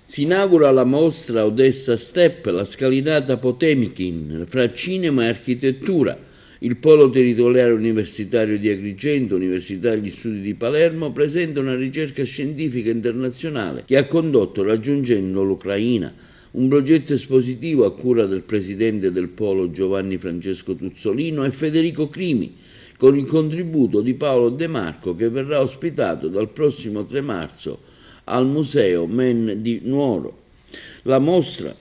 Si inaugura la mostra Odessa Step, la scalinata Potemkin, fra cinema e architettura. Il Polo Territoriale Universitario di Agrigento, Università degli Studi di Palermo, presenta una ricerca scientifica internazionale che ha condotto raggiungendo l'Ucraina. Un progetto espositivo a cura del presidente del Polo Giovanni Francesco Tuzzolino e Federico Crimi, con il contributo di Paolo De Marco, che verrà ospitato dal prossimo 3 marzo al Museo Men di Nuoro. La mostra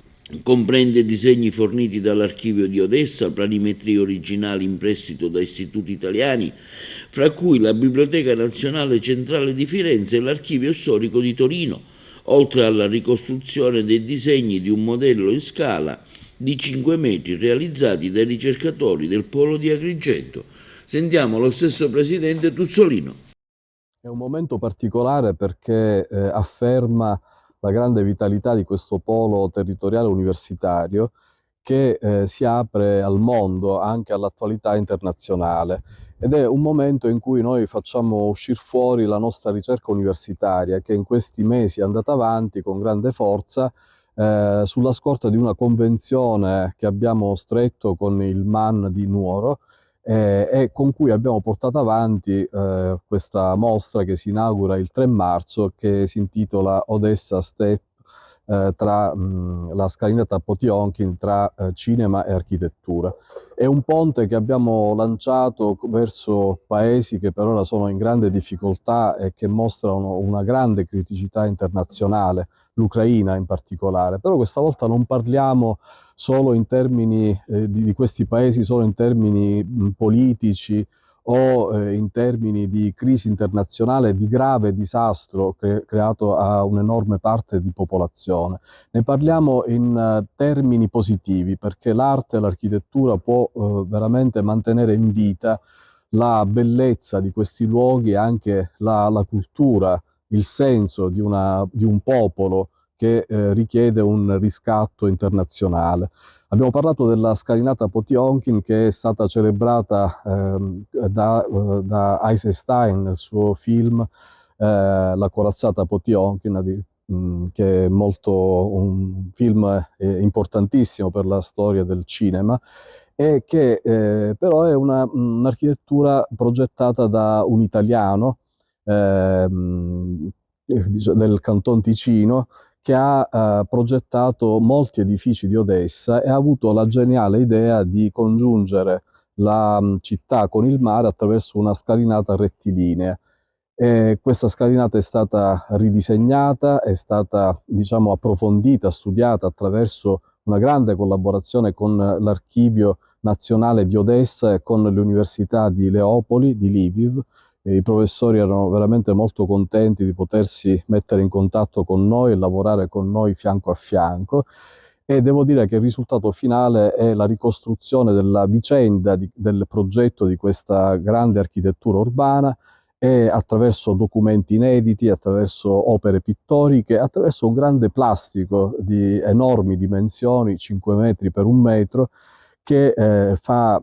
comprende disegni forniti dall'archivio di Odessa, planimetrie originali in prestito da istituti italiani, fra cui la Biblioteca Nazionale Centrale di Firenze e l'Archivio Storico di Torino, oltre alla ricostruzione dei disegni di un modello in scala di 5 metri realizzati dai ricercatori del Polo di Agrigento. Sentiamo lo stesso presidente Tuzzolino. È un momento particolare perché afferma la grande vitalità di questo polo territoriale universitario che si apre al mondo, anche all'attualità internazionale. Ed è un momento in cui noi facciamo uscire fuori la nostra ricerca universitaria, che in questi mesi è andata avanti con grande forza, sulla scorta di una convenzione che abbiamo stretto con il MAN di Nuoro, e con cui abbiamo portato avanti questa mostra che si inaugura il 3 marzo, che si intitola Odessa Step, tra la scalinata Potionkin, tra cinema e architettura. È un ponte che abbiamo lanciato verso paesi che per ora sono in grande difficoltà e che mostrano una grande criticità internazionale, l'Ucraina in particolare. Però questa volta non parliamo solo in termini di questi paesi, solo in termini politici o in termini di crisi internazionale, di grave disastro creato a un'enorme parte di popolazione. Ne parliamo in termini positivi, perché l'arte e l'architettura può veramente mantenere in vita la bellezza di questi luoghi e anche la cultura, il senso di un popolo che richiede un riscatto internazionale. Abbiamo parlato della scalinata Potionkin, che è stata celebrata da Eisenstein nel suo film La corazzata Potionkin, che è un film importantissimo per la storia del cinema, e che però è un'architettura progettata da un italiano del Canton Ticino, che ha progettato molti edifici di Odessa e ha avuto la geniale idea di congiungere la città con il mare attraverso una scalinata rettilinea. Questa scalinata è stata ridisegnata, è stata, diciamo, approfondita, studiata attraverso una grande collaborazione con l'Archivio Nazionale di Odessa e con le università di Leopoli, di Lviv. I professori erano veramente molto contenti di potersi mettere in contatto con noi e lavorare con noi fianco a fianco, e devo dire che il risultato finale è la ricostruzione della vicenda del progetto di questa grande architettura urbana, e attraverso documenti inediti, attraverso opere pittoriche, attraverso un grande plastico di enormi dimensioni, 5 metri per 1 metro, che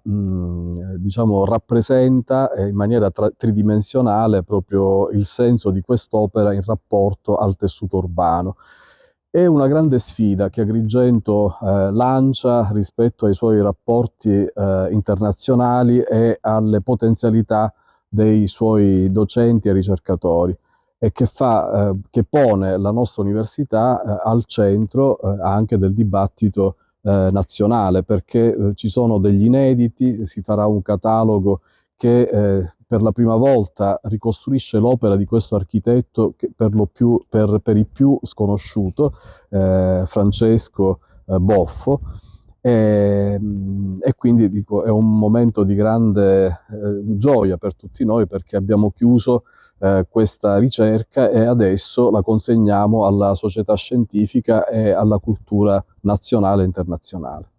diciamo, rappresenta in maniera tridimensionale proprio il senso di quest'opera in rapporto al tessuto urbano. È una grande sfida che Agrigento lancia rispetto ai suoi rapporti internazionali e alle potenzialità dei suoi docenti e ricercatori, e che pone la nostra università al centro anche del dibattito nazionale, perché ci sono degli inediti. Si farà un catalogo che per la prima volta ricostruisce l'opera di questo architetto che per i più sconosciuto, Francesco Boffo. E quindi dico, è un momento di grande gioia per tutti noi, perché abbiamo chiuso questa ricerca e adesso la consegniamo alla società scientifica e alla cultura nazionale e internazionale.